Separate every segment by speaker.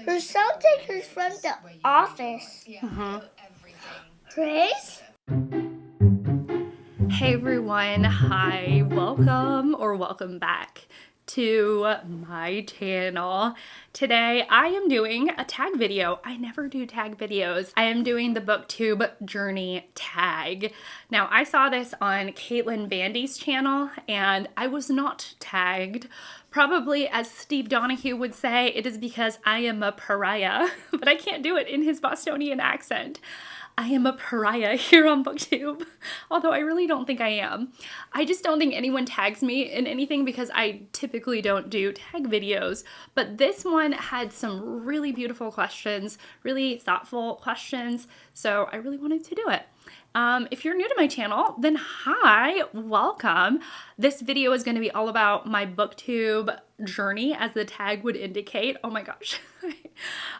Speaker 1: There's something who's from the office. Grace?
Speaker 2: Hey everyone, hi, welcome back to my channel. Today I am doing a tag video. I never do tag videos. I am doing the Booktube Journey Tag. Now I saw this on Caitlin Bandy's channel and I was not tagged. Probably, as Steve Donahue would say, it is because I am a pariah, but I can't do it in his Bostonian accent. I am a pariah here on Booktube, although I really don't think I am. I just don't think anyone tags me in anything because I typically don't do tag videos, but this one had some really beautiful questions, really thoughtful questions, so I really wanted to do it. If you're new to my channel, then hi, welcome. This video is going to be all about my Booktube journey, as the tag would indicate. Oh my gosh.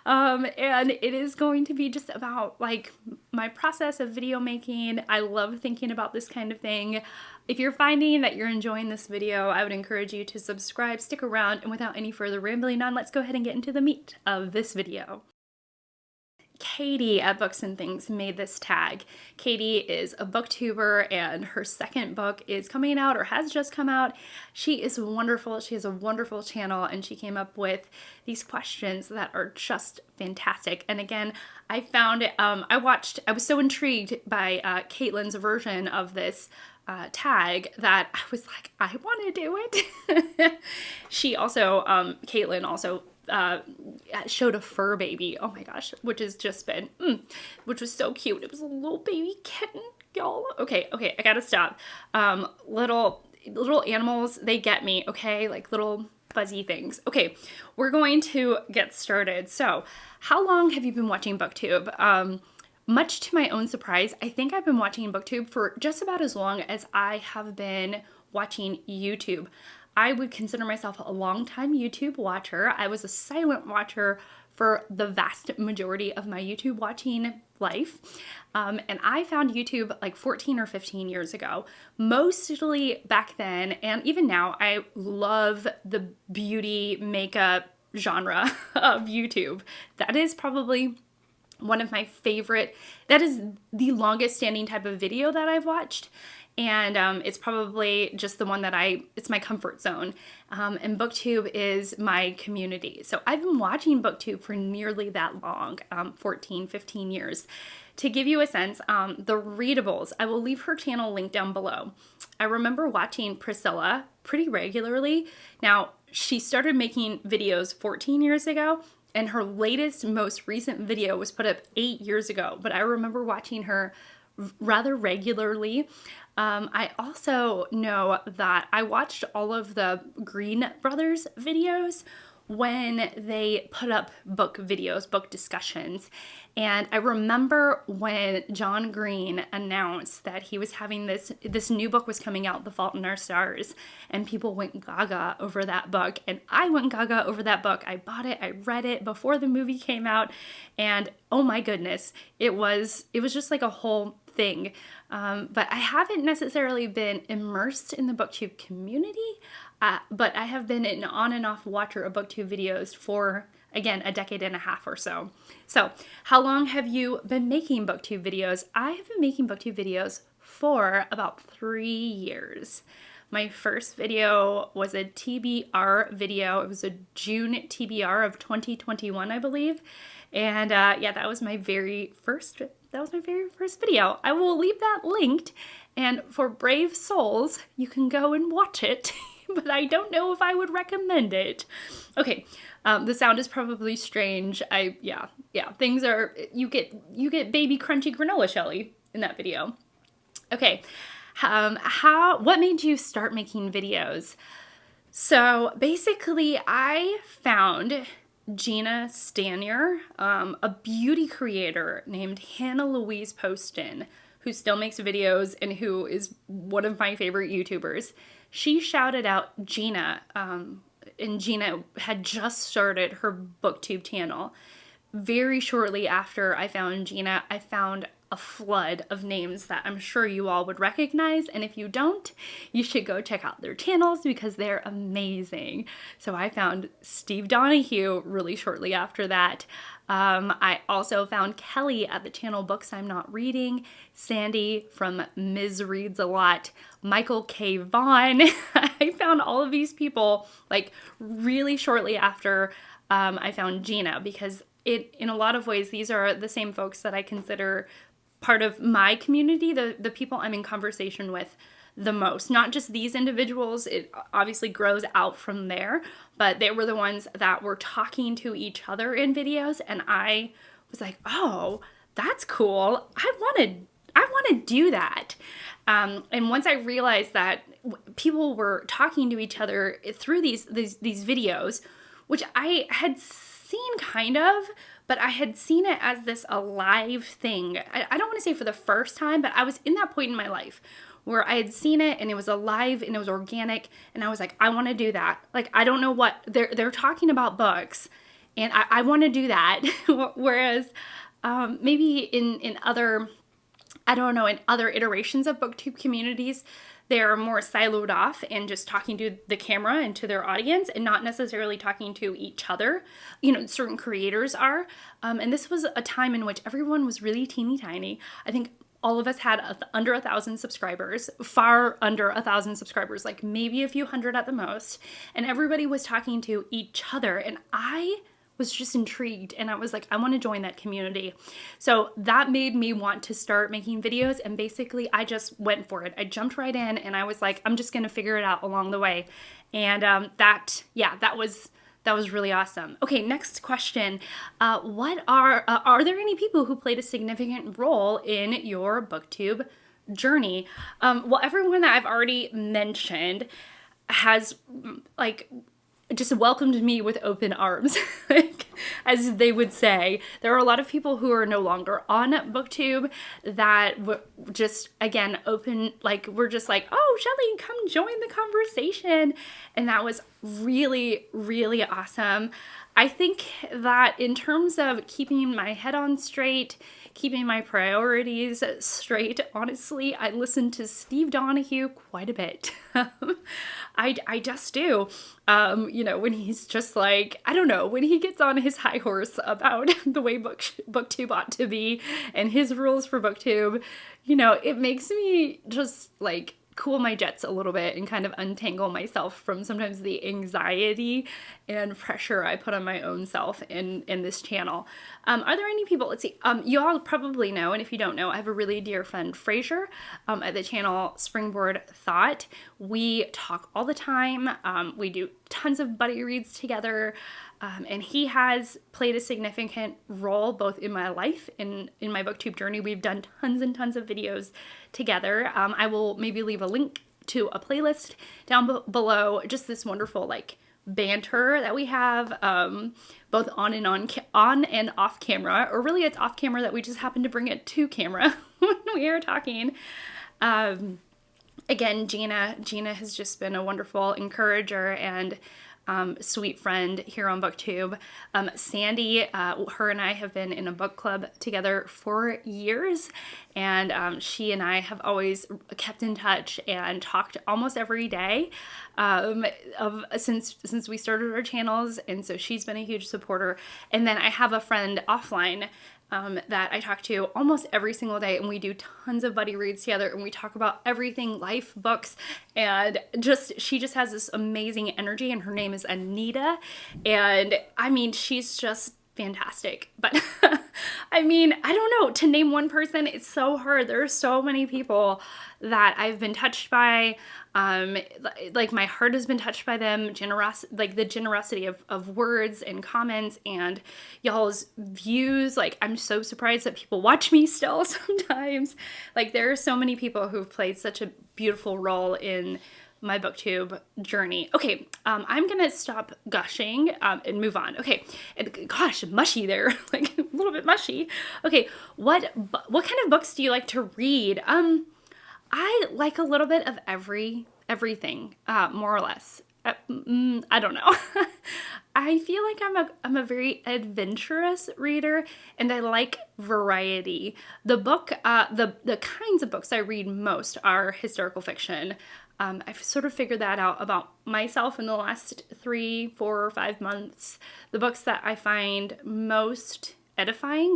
Speaker 2: And it is going to be just about like my process of video making. I love thinking about this kind of thing. If you're finding that you're enjoying this video, I would encourage you to subscribe, stick around, and without any further rambling on, let's go ahead and get into the meat of this video. Katie at Books and Things made this tag. Katie is a booktuber and her second book is coming out or has just come out. She is wonderful. She has a wonderful channel and she came up with these questions that are just fantastic. And again, I found it, I was so intrigued by Caitlin's version of this tag that I was like, I want to do it. She also, Caitlin also showed a fur baby, oh my gosh, which has just been, which was so cute. It was a little baby kitten, y'all. Okay, I gotta stop. Little animals, they get me, okay? Like little fuzzy things. Okay, we're going to get started. So, how long have you been watching Booktube? Much to my own surprise, I think I've been watching Booktube for just about as long as I have been watching YouTube. I would consider myself a long-time YouTube watcher. I was a silent watcher for the vast majority of my YouTube watching life. And I found YouTube like 14 or 15 years ago. Mostly back then, and even now, I love the beauty makeup genre of YouTube. That is probably one of my favorite, that is the longest standing type of video that I've watched. And it's probably just the one that it's my comfort zone. And Booktube is my community. So I've been watching Booktube for nearly that long, 14, 15 years. To give you a sense, the readables, I will leave her channel linked down below. I remember watching Priscilla pretty regularly. Now, she started making videos 14 years ago, and her latest, most recent video was put up 8 years ago. But I remember watching her rather regularly. I also know that I watched all of the Green Brothers videos when they put up book videos, book discussions. And I remember when John Green announced that he was having this new book was coming out, The Fault in Our Stars, and people went gaga over that book. And I went gaga over that book. I bought it, I read it before the movie came out, and oh my goodness, it was just like a whole thing. But I haven't necessarily been immersed in the Booktube community, but I have been an on and off watcher of Booktube videos for, again, a decade and a half or so. So how long have you been making Booktube videos? I have been making Booktube videos for about 3 years. My first video was a TBR video. It was a June TBR of 2021, I believe. And yeah, that was my very first video. I will leave that linked, and for brave souls, you can go and watch it, but I don't know if I would recommend it. Okay, the sound is probably strange. Yeah, things are, you get baby crunchy granola Shelly in that video. Okay, what made you start making videos? So basically, I found Gina Stanier, a beauty creator named Hannah Louise Poston, who still makes videos and who is one of my favorite YouTubers. She shouted out Gina, and Gina had just started her Booktube channel. Very shortly after I found Gina, I found a flood of names that I'm sure you all would recognize. And if you don't, you should go check out their channels because they're amazing. So I found Steve Donahue really shortly after that. I also found Kelly at the channel Books I'm Not Reading, Sandy from Ms. Reads a Lot, Michael K. Vaughn. I found all of these people like really shortly after I found Gina, because in a lot of ways, these are the same folks that I consider part of my community, the people I'm in conversation with the most. Not just these individuals, it obviously grows out from there, but they were the ones that were talking to each other in videos, and I was like, oh, that's cool. I want to do that. And once I realized that people were talking to each other through these videos, which I had seen kind of, but I had seen it as this alive thing. I don't want to say for the first time, but I was in that point in my life where I had seen it and it was alive and it was organic, and I was like, I want to do that. Like, I don't know what they're talking about books, and I want to do that. Whereas maybe in other, I don't know, in other iterations of booktube communities, they're more siloed off and just talking to the camera and to their audience and not necessarily talking to each other. You know, certain creators are. And this was a time in which everyone was really teeny tiny. I think all of us had under 1,000 subscribers, far under 1,000 subscribers, like maybe a few hundred at the most. And everybody was talking to each other. And I was just intrigued, and I was like, I want to join that community. So that made me want to start making videos, and basically I just went for it. I jumped right in, and I was like, I'm just going to figure it out along the way. And that was really awesome. Okay, next question. What are there any people who played a significant role in your booktube journey? Well, everyone that I've already mentioned has like just welcomed me with open arms, like, as they would say. There are a lot of people who are no longer on BookTube that just, again, open, like, we're just like, oh, Shelly, come join the conversation. And that was really, really awesome. I think that in terms of keeping my head on straight, keeping my priorities straight, honestly, I listen to Steve Donahue quite a bit. I just do. You know, when he's just like, I don't know, when he gets on his high horse about the way BookTube ought to be and his rules for BookTube, you know, it makes me just like cool my jets a little bit and kind of untangle myself from sometimes the anxiety and pressure I put on my own self in this channel. Are there any people, let's see, you all probably know, and if you don't know, I have a really dear friend, Fraser, at the channel Springboard Thought. We talk all the time. We do tons of buddy reads together. And he has played a significant role both in my life and in my booktube journey. We've done tons and tons of videos together. I will maybe leave a link to a playlist down below. Just this wonderful like banter that we have, both on and off camera, or really it's off camera that we just happen to bring it to camera when we are talking. Again, Gina has just been a wonderful encourager and sweet friend here on BookTube. Sandy, her and I have been in a book club together for years, and she and I have always kept in touch and talked almost every day since we started our channels, and so she's been a huge supporter. And then I have a friend offline that I talk to almost every single day, and we do tons of buddy reads together, and we talk about everything, life, books, and she just has this amazing energy, and her name is Anita, and I mean, she's just fantastic. But I mean, I don't know, to name one person, it's so hard. There are so many people that I've been touched by, like my heart has been touched by them, like the generosity of words and comments and y'all's views. Like, I'm so surprised that people watch me still sometimes. Like, there are so many people who've played such a beautiful role in my booktube journey. Okay, I'm gonna stop gushing and move on. Okay, and gosh, mushy there, like a little bit mushy. Okay, what kind of books do you like to read? I like a little bit of everything, more or less. I don't know. I feel like I'm a very adventurous reader, and I like variety. The kinds of books I read most are historical fiction. I've sort of figured that out about myself in the last 3, 4, or 5 months. The books that I find most edifying,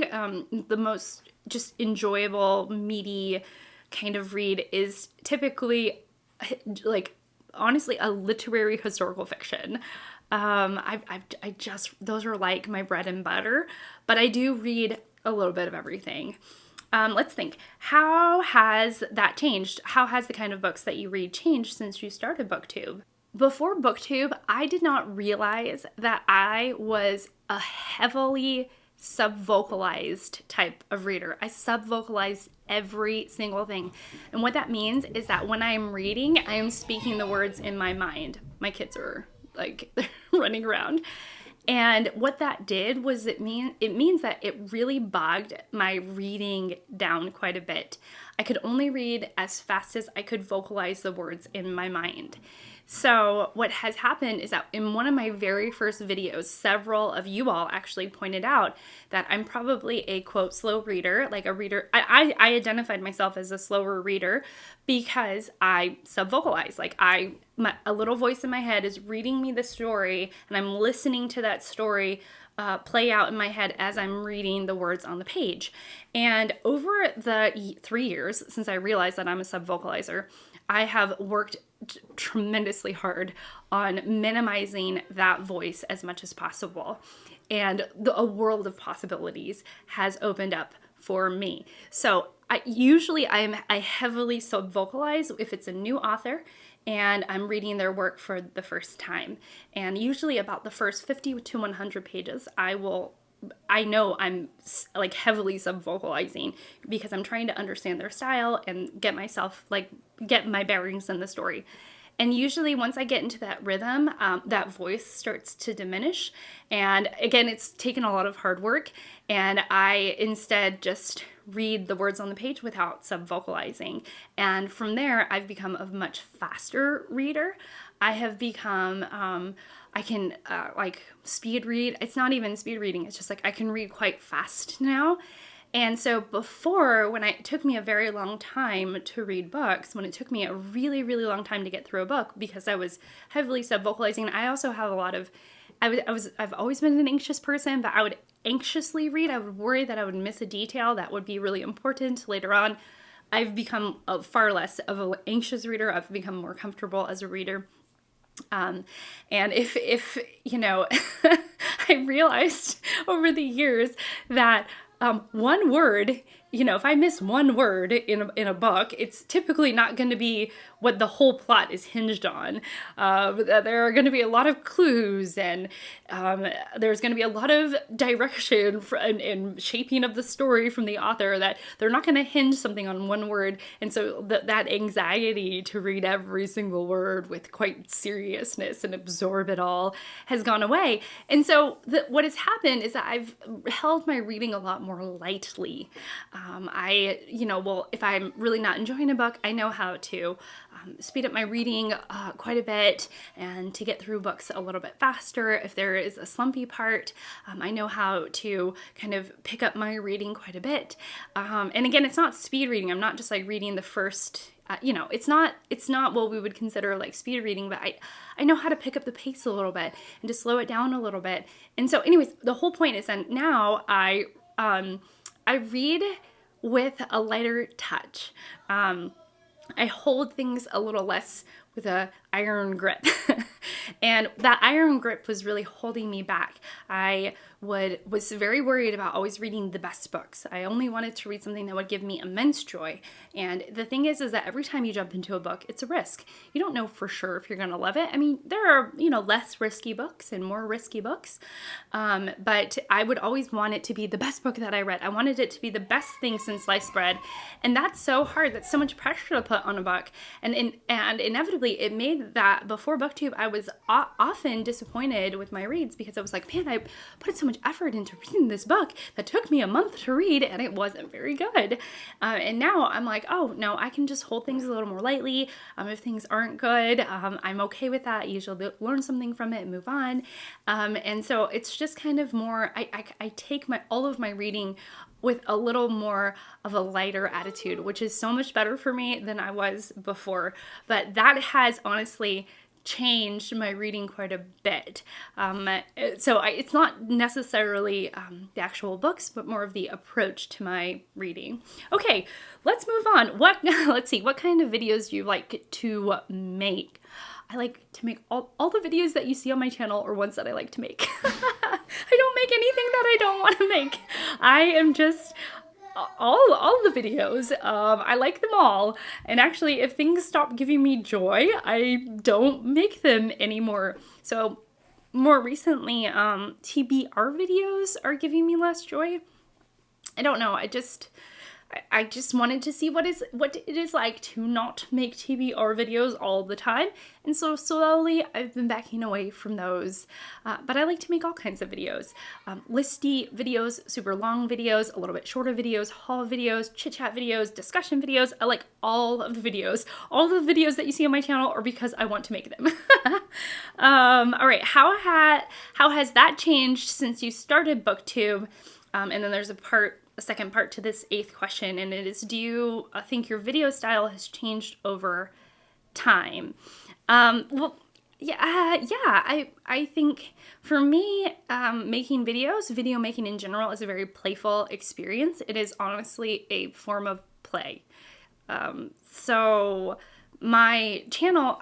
Speaker 2: the most just enjoyable, meaty kind of read is typically like, honestly, a literary historical fiction. Those are like my bread and butter, but I do read a little bit of everything. Let's think. How has that changed? How has the kind of books that you read changed since you started Booktube? Before Booktube, I did not realize that I was a heavily sub-vocalized type of reader. I sub-vocalize every single thing. And what that means is that when I'm reading, I am speaking the words in my mind. My kids are like running around. And what that did was it means that it really bogged my reading down quite a bit. I could only read as fast as I could vocalize the words in my mind. So what has happened is that in one of my very first videos, several of you all actually pointed out that I'm probably a, quote, slow reader, like a reader. I identified myself as a slower reader because I sub-vocalize. Like a little voice in my head is reading me the story, and I'm listening to that story play out in my head as I'm reading the words on the page. And over the 3 years since I realized that I'm a sub-vocalizer, I have worked tremendously hard on minimizing that voice as much as possible. And a world of possibilities has opened up for me. So I heavily sub-vocalize if it's a new author and I'm reading their work for the first time. And usually about the first 50 to 100 pages, I know I'm like heavily sub-vocalizing because I'm trying to understand their style and get my bearings in the story. And usually once I get into that rhythm, that voice starts to diminish. And again, it's taken a lot of hard work, and I instead just read the words on the page without sub-vocalizing. And from there, I've become a much faster reader. I have become, I can speed read. It's not even speed reading. It's just like I can read quite fast now. And so before, when it took me a very long time to read books, when it took me a really, really long time to get through a book because I was heavily sub-vocalizing, I also have a lot of, I've always been an anxious person, but I would anxiously read. I would worry that I would miss a detail that would be really important later on. I've become far less of an anxious reader. I've become more comfortable as a reader. And if you know, I realized over the years that one word, you know, if I miss one word in a book, it's typically not going to be what the whole plot is hinged on. There are going to be a lot of clues, and there's going to be a lot of direction and shaping of the story from the author, that they're not going to hinge something on one word. And so that anxiety to read every single word with quite seriousness and absorb it all has gone away. And so what has happened is that I've held my reading a lot more lightly. If I'm really not enjoying a book, I know how to speed up my reading quite a bit and to get through books a little bit faster. If there is a slumpy part, I know how to kind of pick up my reading quite a bit. And again, it's not speed reading. I'm not just like reading the first, it's not what we would consider like speed reading, but I know how to pick up the pace a little bit and to slow it down a little bit. And so anyways, the whole point is that now I read with a lighter touch. I hold things a little less with a iron grip. And that iron grip was really holding me back. I was very worried about always reading the best books. I only wanted to read something that would give me immense joy. And the thing is that every time you jump into a book, it's a risk. You don't know for sure if you're going to love it. I mean, there are, less risky books and more risky books. But I would always want it to be the best book that I read. I wanted it to be the best thing since sliced bread. And that's so hard. That's so much pressure to put on a book. And inevitably, it made that before Booktube, I was often disappointed with my reads because I was like, man, I put so much effort into reading this book that took me a month to read and it wasn't very good. And now I'm like, oh no, I can just hold things a little more lightly. If things aren't good, I'm okay with that. I usually learn something from it and move on. And so it's just kind of more, I take all of my reading with a little more of a lighter attitude, which is so much better for me than I was before. But that has honestly changed my reading quite a bit. So it's not necessarily the actual books, but more of the approach to my reading. Okay, let's move on. Let's see, what kind of videos do you like to make? I like to make all the videos that you see on my channel are ones that I like to make. I don't make anything that I don't want to make. I am just all the videos. I like them all. And actually, if things stop giving me joy, I don't make them anymore. So more recently, TBR videos are giving me less joy. I don't know. I just wanted to see what it is like to not make TBR videos all the time. And so slowly I've been backing away from those. But I like to make all kinds of videos. Listy videos, super long videos, a little bit shorter videos, haul videos, chit chat videos, discussion videos. I like all of the videos. All the videos that you see on my channel are because I want to make them. All right, how has that changed since you started Booktube? And then there's a second part to this 8th question, and it is, do you think your video style has changed over time? Well, yeah, I think for me, making videos, video making in general is a very playful experience. It is honestly a form of play. So my channel,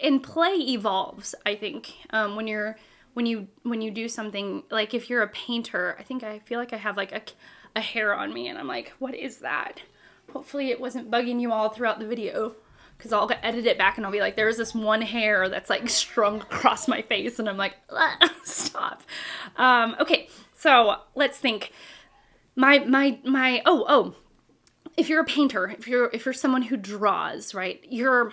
Speaker 2: and play evolves, I think, when you do something, like if you're a painter, I feel like I have like a hair on me and I'm like, what is that? Hopefully it wasn't bugging you all throughout the video, because I'll edit it back and I'll be like, there's this one hair that's like strung across my face and I'm like, stop. Okay, so let's think. If you're a painter, if you're someone who draws, right, you're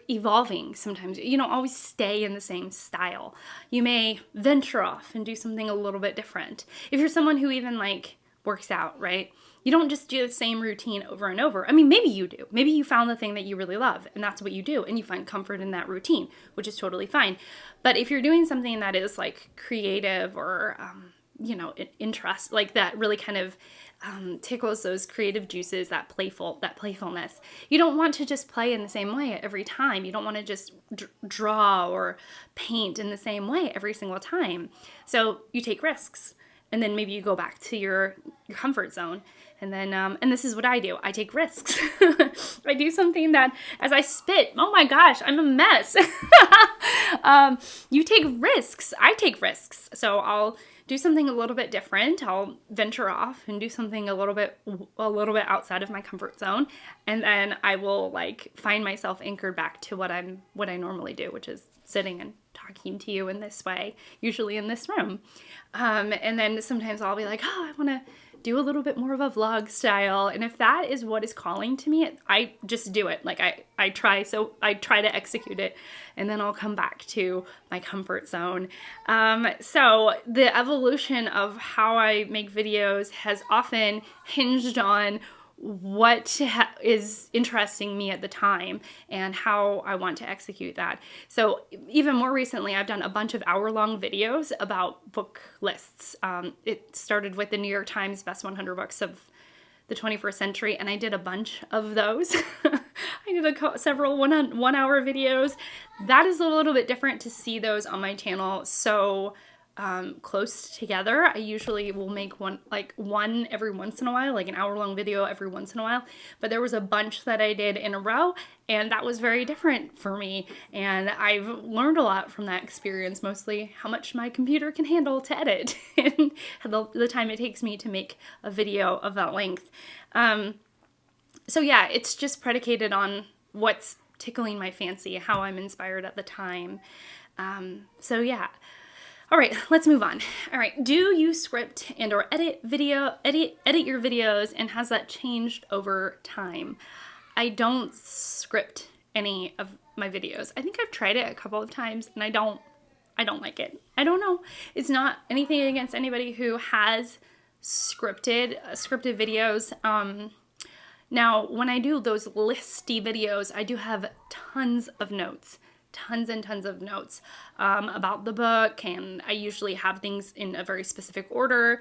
Speaker 2: evolving sometimes. You don't always stay in the same style. You may venture off and do something a little bit different. If you're someone who even like works out, right? You don't just do the same routine over and over. I mean, maybe you do. Maybe you found the thing that you really love and that's what you do and you find comfort in that routine, which is totally fine. But if you're doing something that is like creative or, interest, like that really kind of tickles those creative juices, that playfulness. You don't want to just play in the same way every time. You don't want to just draw or paint in the same way every single time. So you take risks, and then maybe you go back to your comfort zone. And then, and this is what I do. I take risks. I do something that, as I spit, oh my gosh, I'm a mess. You take risks. I take risks. So I'll do something a little bit different. I'll venture off and do something a little bit outside of my comfort zone. And then I will like find myself anchored back to what I normally do, which is sitting and talking to you in this way, usually in this room. And then sometimes I'll be like, oh, I want to do a little bit more of a vlog style. And if that is what is calling to me, I just do it. Like I try to execute it, and then I'll come back to my comfort zone. So the evolution of how I make videos has often hinged on what is interesting me at the time and how I want to execute that. So even more recently, I've done a bunch of hour-long videos about book lists. It started with the New York Times Best 100 Books of the 21st Century, and I did a bunch of those. I did several one-hour videos. That is a little bit different to see those on my channel so close together. I usually will make one every once in a while, like an hour-long video every once in a while, but there was a bunch that I did in a row, and that was very different for me, and I've learned a lot from that experience, mostly how much my computer can handle to edit and the time it takes me to make a video of that length. So yeah, it's just predicated on what's tickling my fancy, how I'm inspired at the time. So yeah. All right, let's move on. All right, do you script and or edit your videos, and has that changed over time? I don't script any of my videos. I think I've tried it a couple of times and I don't like it. I don't know. It's not anything against anybody who has scripted videos. Now, when I do those listy videos, I do have tons of notes, tons and tons of notes about the book, and I usually have things in a very specific order.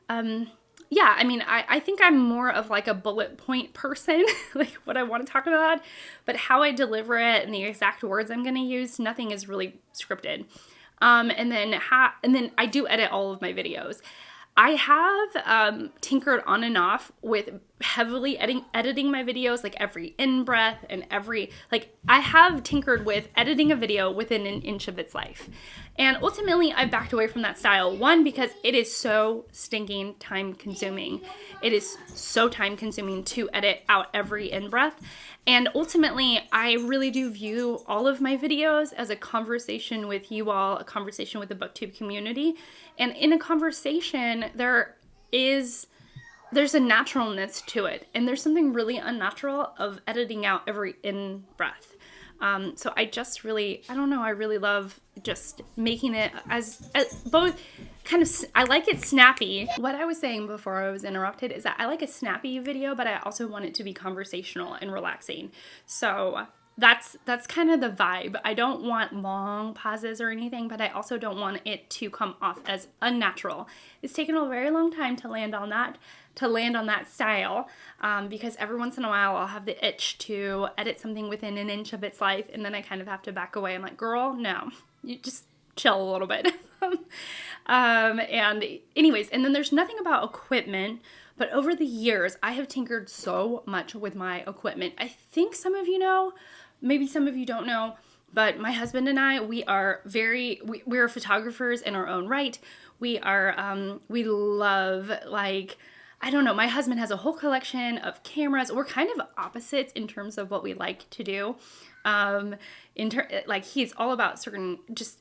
Speaker 2: Yeah, I mean, I think I'm more of like a bullet point person, like what I want to talk about, but how I deliver it and the exact words I'm going to use, nothing is really scripted. And then I do edit all of my videos. I have tinkered on and off with heavily editing my videos, like every in-breath and I have tinkered with editing a video within an inch of its life. And ultimately, I've backed away from that style. One, because it is so stinking time consuming. It is so time consuming to edit out every in-breath. And ultimately, I really do view all of my videos as a conversation with you all, a conversation with the Booktube community. And in a conversation, there's a naturalness to it. And there's something really unnatural of editing out every in-breath. So I really love just making it as both kind of, I like it snappy. What I was saying before I was interrupted is that I like a snappy video, but I also want it to be conversational and relaxing. So that's kind of the vibe. I don't want long pauses or anything, but I also don't want it to come off as unnatural. It's taken a very long time to land on that style, because every once in a while I'll have the itch to edit something within an inch of its life, and then I kind of have to back away. I'm like, girl, no, you just chill a little bit. And anyways, and then there's nothing about equipment, but over the years I have tinkered so much with my equipment. I think some of you know, maybe some of you don't know, but my husband and I, we're photographers in our own right. We love, like, I don't know, my husband has a whole collection of cameras. We're kind of opposites in terms of what we like to do. He's all about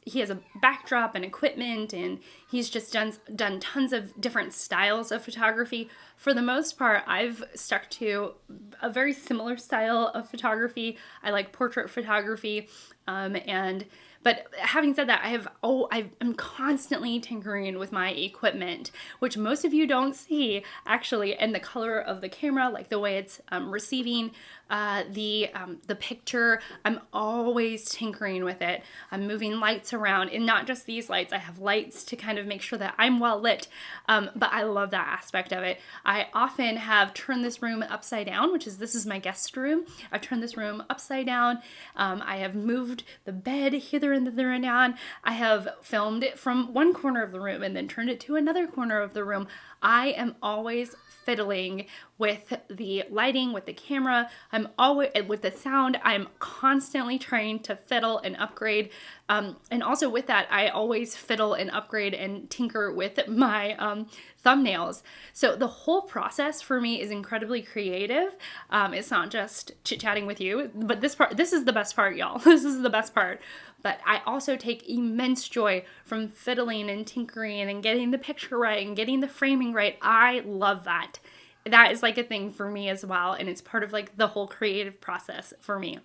Speaker 2: he has a backdrop and equipment, and he's just done tons of different styles of photography. For the most part, I've stuck to a very similar style of photography. I like portrait photography, but having said that, I'm constantly tinkering with my equipment, which most of you don't see actually, and the color of the camera, like the way it's receiving the picture. I'm always tinkering with it. I'm moving lights around, and not just these lights. I have lights to kind of make sure that I'm well lit, but I love that aspect of it. I often have turned this room upside down, this is my guest room. I've turned this room upside down. I have moved the bed hither and thither and on. I have filmed it from one corner of the room and then turned it to another corner of the room. I am always fiddling with the lighting, with the camera. I'm always with the sound. I'm constantly trying to fiddle and upgrade. And also with that, I always fiddle and upgrade and tinker with my thumbnails. So the whole process for me is incredibly creative. It's not just chit-chatting with you, but this is the best part, y'all. This is the best part. But I also take immense joy from fiddling and tinkering and getting the picture right and getting the framing right. I love that. That is like a thing for me as well, and it's part of like the whole creative process for me.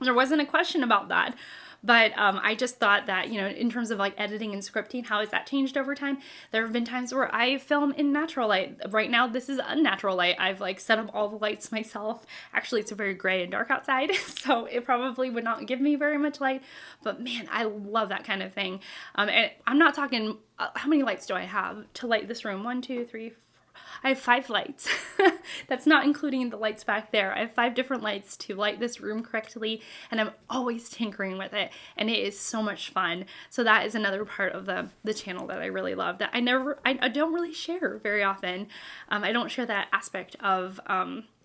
Speaker 2: There wasn't a question about that, but I just thought that, in terms of like editing and scripting, how has that changed over time? There have been times where I film in natural light. Right now, this is unnatural light. I've like set up all the lights myself. Actually, it's very gray and dark outside, so it probably would not give me very much light, but man, I love that kind of thing. And I'm not talking, how many lights do I have to light this room? 1, 2, 3, 4. I have 5 lights. That's not including the lights back there. I have 5 different lights to light this room correctly, and I'm always tinkering with it, and it is so much fun. So that is another part of the channel that I really love, that I don't really share very often. I don't share that aspect of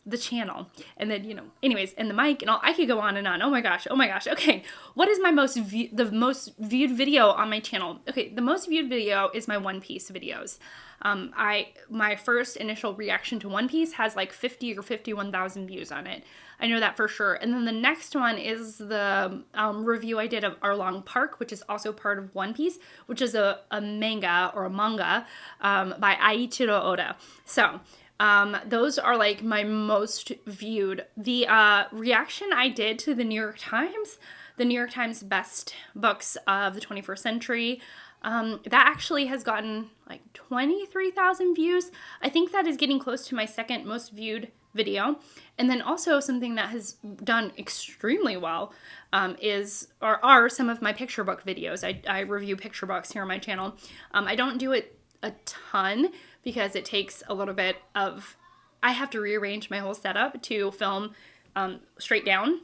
Speaker 2: the channel. And then, anyways, and the mic and all, I could go on and on. Oh my gosh. Okay. What is the most viewed video on my channel? Okay. The most viewed video is my One Piece videos. My first initial reaction to One Piece has like 50 or 51,000 views on it. I know that for sure. And then the next one is the review I did of Arlong Park, which is also part of One Piece, which is a manga by Aiichiro Oda. So Those are like my most viewed. The reaction I did to the New York Times best books of the 21st century, that actually has gotten like 23,000 views. I think that is getting close to my second most viewed video. And then also something that has done extremely well are some of my picture book videos. I review picture books here on my channel. I don't do it a ton because it takes a little bit of, I have to rearrange my whole setup to film straight down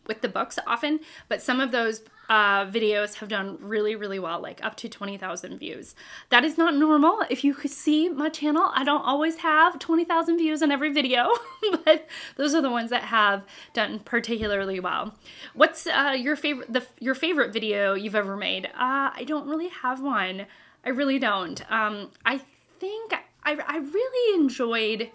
Speaker 2: with the books often, but some of those videos have done really, really well, like up to 20,000 views. That is not normal. If you could see my channel, I don't always have 20,000 views on every video, but those are the ones that have done particularly well. What's your favorite video you've ever made? I don't really have one. I really don't. I think I really enjoyed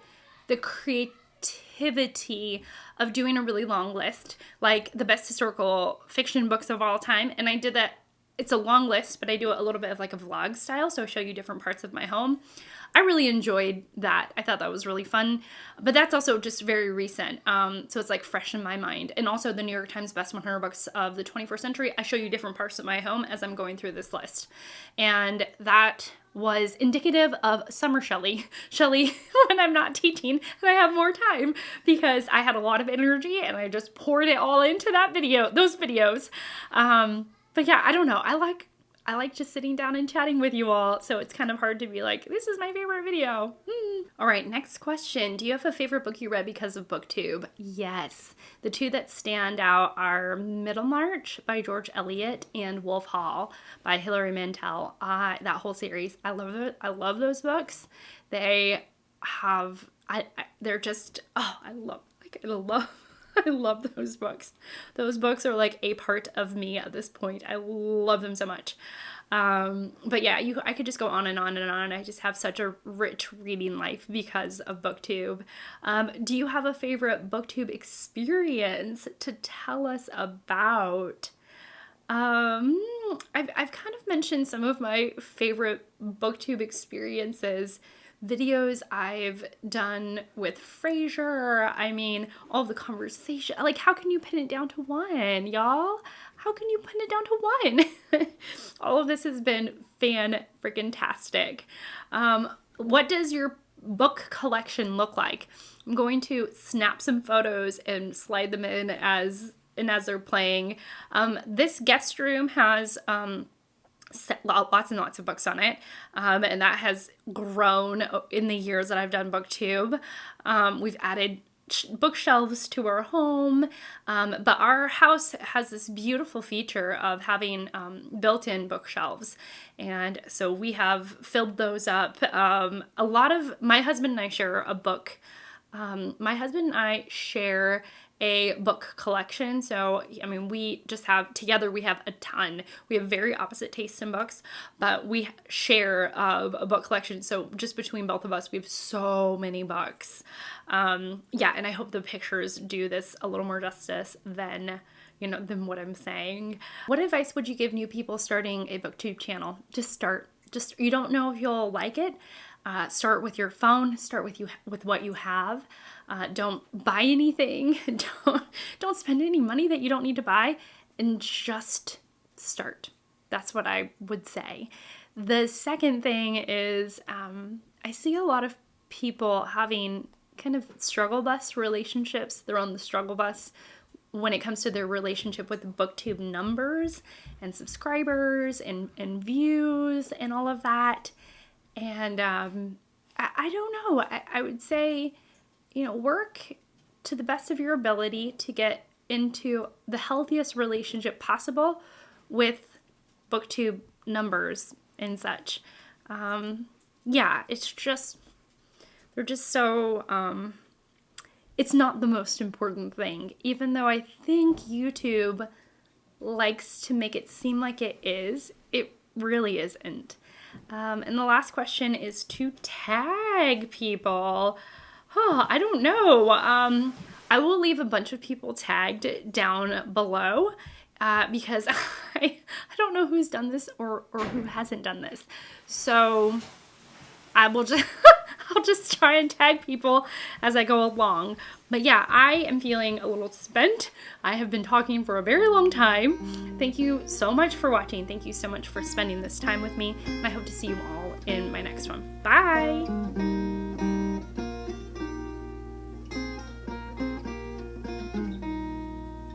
Speaker 2: the creativity of doing a really long list, like the best historical fiction books of all time. And I did that. It's a long list, but I do it a little bit of like a vlog style. So I show you different parts of my home. I really enjoyed that. I thought that was really fun, but that's also just very recent. So it's like fresh in my mind. And also the New York Times Best 100 Books of the 21st Century. I show you different parts of my home as I'm going through this list. And that was indicative of summer Shelley when I'm not teaching and I have more time, because I had a lot of energy and I just poured it all into those videos. But yeah, I don't know. I like just sitting down and chatting with you all, so it's kind of hard to be like, this is my favorite video. All right, next question. Do you have a favorite book you read because of Booktube? Yes. The two that stand out are Middlemarch by George Eliot and Wolf Hall by Hilary Mantel. That whole series, I love it. I love those books. They have, they're just, I love those books. Those books are like a part of me at this point. I love them so much. But yeah, I could just go on and on and on. I just have such a rich reading life because of Booktube. Do you have a favorite Booktube experience to tell us about? I've kind of mentioned some of my favorite Booktube experiences. Videos I've done with Fraser. I mean, all the conversation. Like, how can you pin it down to one, y'all? How can you pin it down to one? All of this has been fan-freaking-tastic. What does your book collection look like? I'm going to snap some photos and slide them in as they're playing. This guest room has lots and lots of books on it, and that has grown in the years that I've done Booktube. We've added bookshelves to our home, but our house has this beautiful feature of having built-in bookshelves, and so we have filled those up. My husband and I share a book. My husband and I share a book collection. So, I mean, we have a ton. We have very opposite tastes in books, but we share a book collection. So just between both of us, we have so many books. Yeah, and I hope the pictures do this a little more justice than what I'm saying. What advice would you give new people starting a Booktube channel? Just start. You don't know if you'll like it. Start with your phone. Start with what you have. Don't buy anything. Don't spend any money that you don't need to buy, and just start. That's what I would say. The second thing is I see a lot of people having kind of struggle bus relationships. They're on the struggle bus when it comes to their relationship with the Booktube numbers and subscribers and views and all of that. And I don't know. I would say, work to the best of your ability to get into the healthiest relationship possible with Booktube numbers and such. Yeah, they're just so, it's not the most important thing, even though I think YouTube likes to make it seem like it is. It really isn't. And the last question is to tag people. I don't know. I will leave a bunch of people tagged down below because I don't know who's done this or who hasn't done this. So I will just I'll just try and tag people as I go along. But yeah, I am feeling a little spent. I have been talking for a very long time. Thank you so much for watching. Thank you so much for spending this time with me. And I hope to see you all in my next one. Bye!